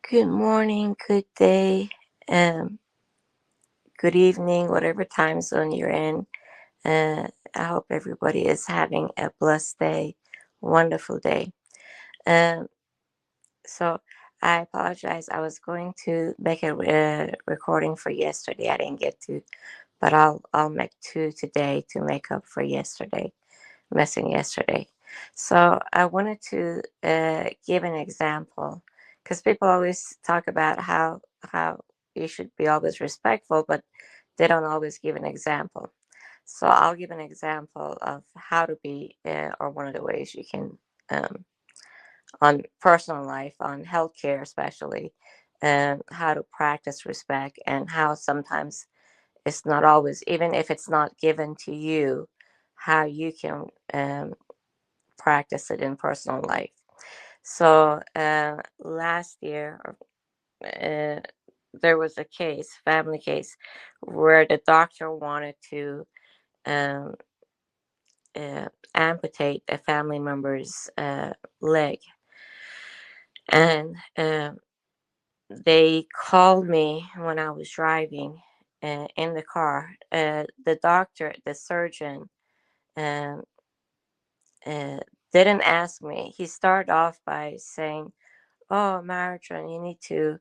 Good morning, good day, um, good evening, whatever time zone you're in. I hope everybody is having a blessed day, wonderful day. Um, so I apologize. I was going to make a recording for yesterday. I didn't get to, but I'll make two today to make up for yesterday, missing yesterday. So I wanted to give an example because people always talk about how you should be always respectful, but they don't always give an example. So I'll give an example of how to be, or one of the ways you can, on personal life, on healthcare especially, how to practice respect and how sometimes it's not always, even if it's not given to you, how you can practice it in personal life. So last year, uh, there was a case, family case, where the doctor wanted to um, amputate a family member's leg, and they called me when I was driving in the car. The doctor, the surgeon, um, uh, didn't ask me. He started off by saying, "Oh, Maritron, you need to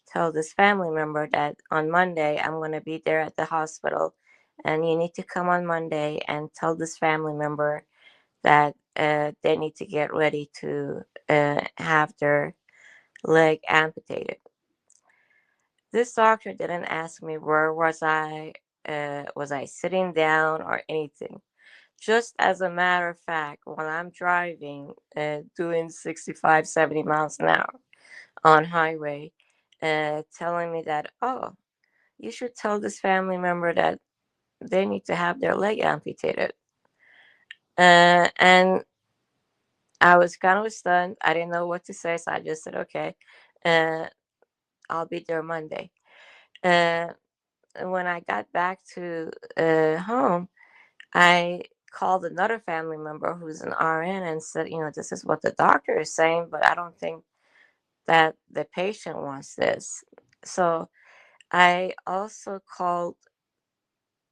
tell this family member that on Monday I'm going to be there at the hospital, and you need to come on Monday and tell this family member that they need to get ready to have their leg amputated." This doctor didn't ask me where was I sitting down or anything. Just as a matter of fact, when I'm driving, doing 65, 70 miles an hour on highway, telling me that, "Oh, you should tell this family member that they need to have their leg amputated." And I was kind of stunned. I didn't know what to say, so I just said, "Okay, uh, I'll be there Monday." Uh, when I got back to home, I called another family member who's an RN and said, "This is what the doctor is saying, but I don't think that the patient wants this." So I also called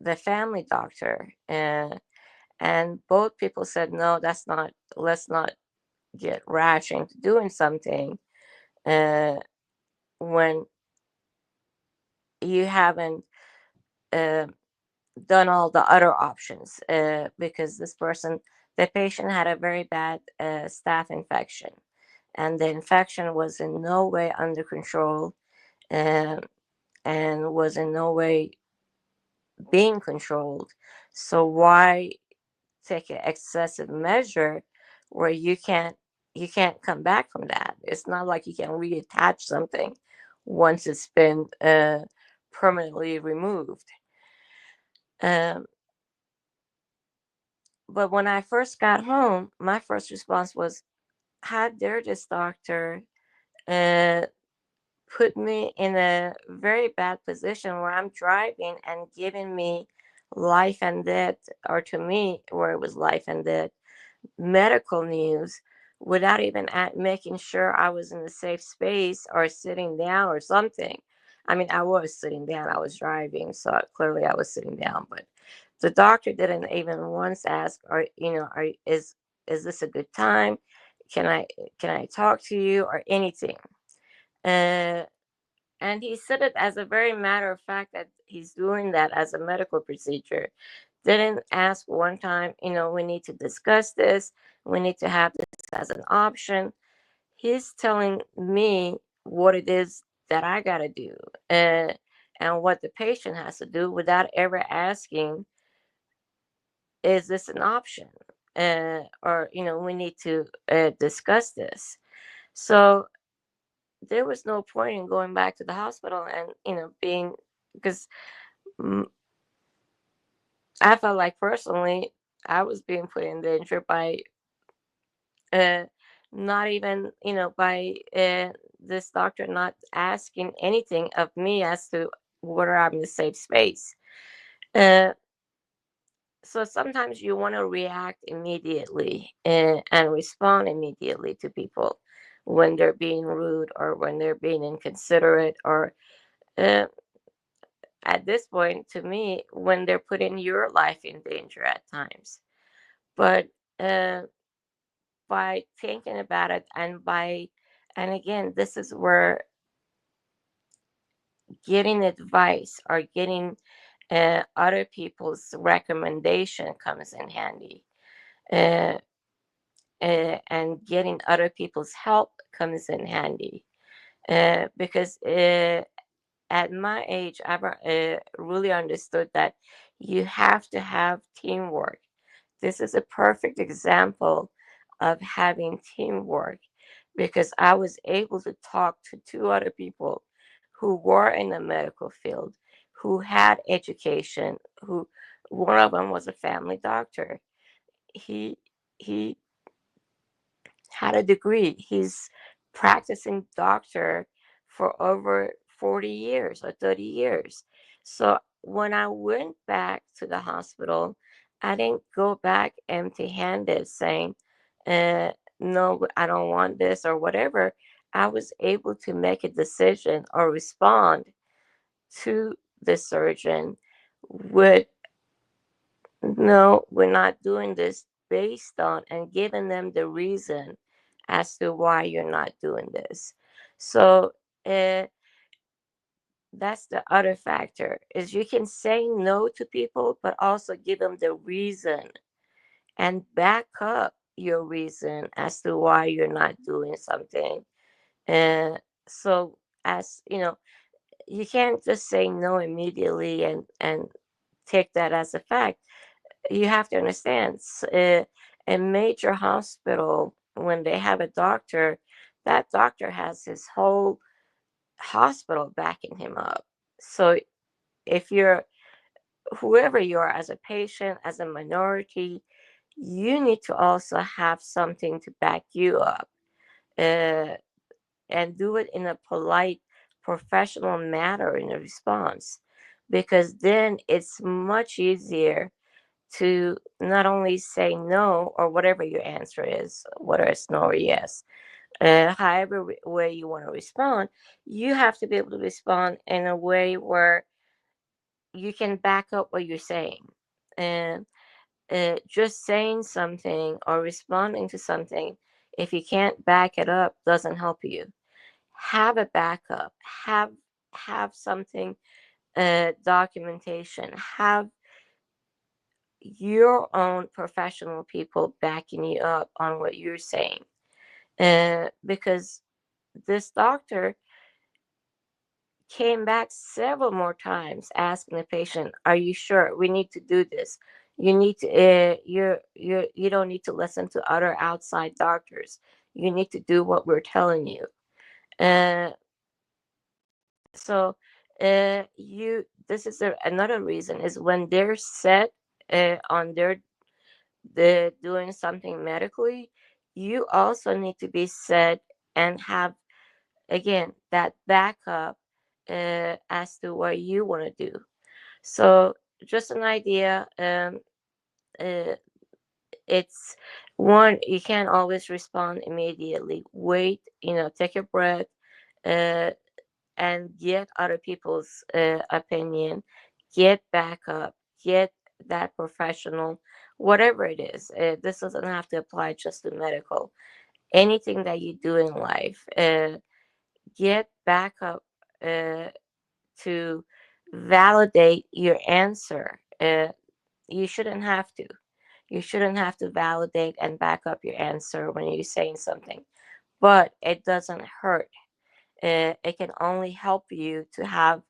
the family doctor, and both people said, "No, that's not, let's not get rash into doing something uh, when you haven't uh, done all the other options," because this person, the patient, had a very bad staph infection, and the infection was in no way under control, uh, and was in no way being controlled. So why take an excessive measure where you can't come back from that? It's not like you can reattach something once it's been permanently removed. Um, but when I first got home, my first response was, "How dare this doctor uh, put me in a very bad position where I'm driving and giving me life and death, or to me, where it was life and death, medical news without even making sure I was in a safe space or sitting down or something." I mean, I was sitting down, I was driving, so clearly I was sitting down, but the doctor didn't even once ask, "Or is this a good time? Can I can I talk to you?" or anything. Uh, and he said it as a very matter of fact that he's doing that as a medical procedure. Didn't ask one time, "We need to discuss this. We need to have this as an option." He's telling me what it is that I got to do, uh, and what the patient has to do, without ever asking, "Is this an option?" Or "We need to discuss this." So there was no point in going back to the hospital and, being, because mm, I felt like personally I was being put in danger by uh, not even, by this doctor not asking anything of me as to whether I'm in a safe space. Uh, so sometimes you want to react immediately and respond immediately to people, when they're being rude or when they're being inconsiderate, or uh, at this point, to me, when they're putting your life in danger at times. But uh, by thinking about it, and again, this is where getting advice or getting other people's recommendation comes in handy. Uh, and getting other people's help comes in handy. Because at my age, I've really understood that you have to have teamwork. This is a perfect example of having teamwork, because I was able to talk to two other people who were in the medical field, who had education, who one of them was a family doctor. He had a degree. He's practicing doctor for over 40 years or 30 years. So when I went back to the hospital, I didn't go back empty handed saying, uh, no, I don't want this or whatever. I was able to make a decision or respond to the surgeon with, no, we're not doing this, based on and giving them the reason as to why you're not doing this. So uh, that's the other factor, is you can say no to people, but also give them the reason and back up your reason as to why you're not doing something. And so, as you know, you can't just say no immediately and take that as a fact. You have to understand, a major hospital, when they have a doctor, that doctor has his whole hospital backing him up. So if you're, whoever you are, as a patient, as a minority, you need to also have something to back you up, uh, and do it in a polite, professional manner in a response, because then it's much easier to not only say no, or whatever your answer is, whether it's no or yes, however way you want to respond, you have to be able to respond in a way where you can back up what you're saying. And just saying something or responding to something, if you can't back it up, doesn't help you. Have a backup. Have something, documentation. Have your own professional people backing you up on what you're saying. Because this doctor came back several more times asking the patient, "Are you sure we need to do this? You need to. You don't need to listen to other outside doctors. You need to do what we're telling you." Uh, so, you. This is another reason, is when they're set on their the doing something medically, you also need to be set and have, again, that backup as to what you want to do. So just an idea. Uh, it's one, you can't always respond immediately. Wait, take a breath, uh, and get other people's opinion, get backup, get that professional, whatever it is. This doesn't have to apply just to medical. Anything that you do in life, get backup uh, to validate your answer. You shouldn't have to. You shouldn't have to validate and back up your answer when you're saying something, but it doesn't hurt. It can only help you to have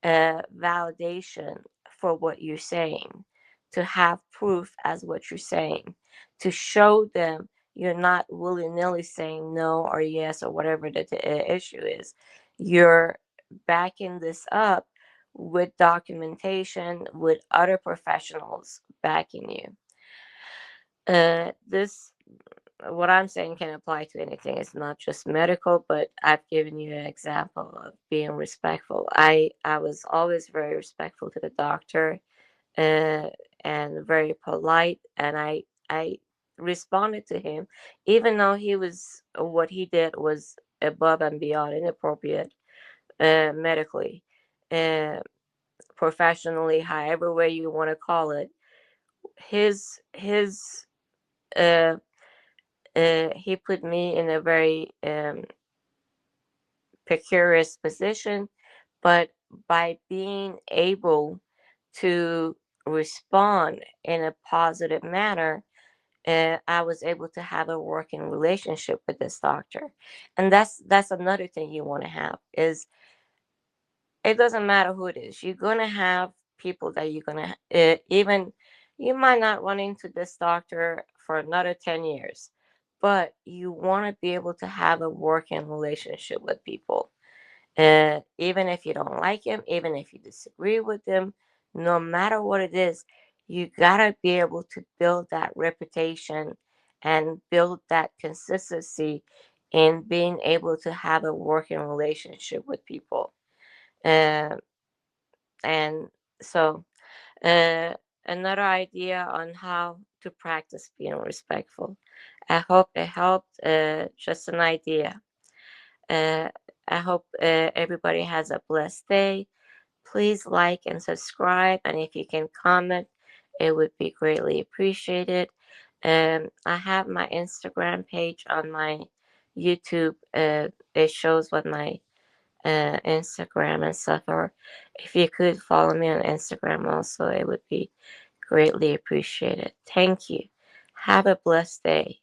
validation for what you're saying, to have proof as what you're saying, to show them you're not willy nilly saying no or yes or whatever the issue is. You're backing this up with documentation, with other professionals backing you. This what I'm saying can apply to anything. It's not just medical, but I've given you an example of being respectful. I was always very respectful to the doctor, uh, and very polite, and I responded to him, even though what he did was above and beyond inappropriate, medically, uh, professionally, however way you want to call it. His uh, he put me in a very precarious position, but by being able to respond in a positive manner, I was able to have a working relationship with this doctor. And that's another thing you want to have is, it doesn't matter who it is. You're gonna have people that you're gonna even, you might not run into this doctor for another 10 years, but you want to be able to have a working relationship with people. Even if you don't like him, even if you disagree with him, no matter what it is, you gotta be able to build that reputation and build that consistency in being able to have a working relationship with people. Uh, and so, uh, another idea on how to practice being respectful. I hope it helped. Just an idea. Uh, I hope everybody has a blessed day. Please like and subscribe, and if you can comment, it would be greatly appreciated. I have my Instagram page on my YouTube. It shows what my Instagram and stuff are. If you could follow me on Instagram also, it would be greatly appreciated. Thank you. Have a blessed day.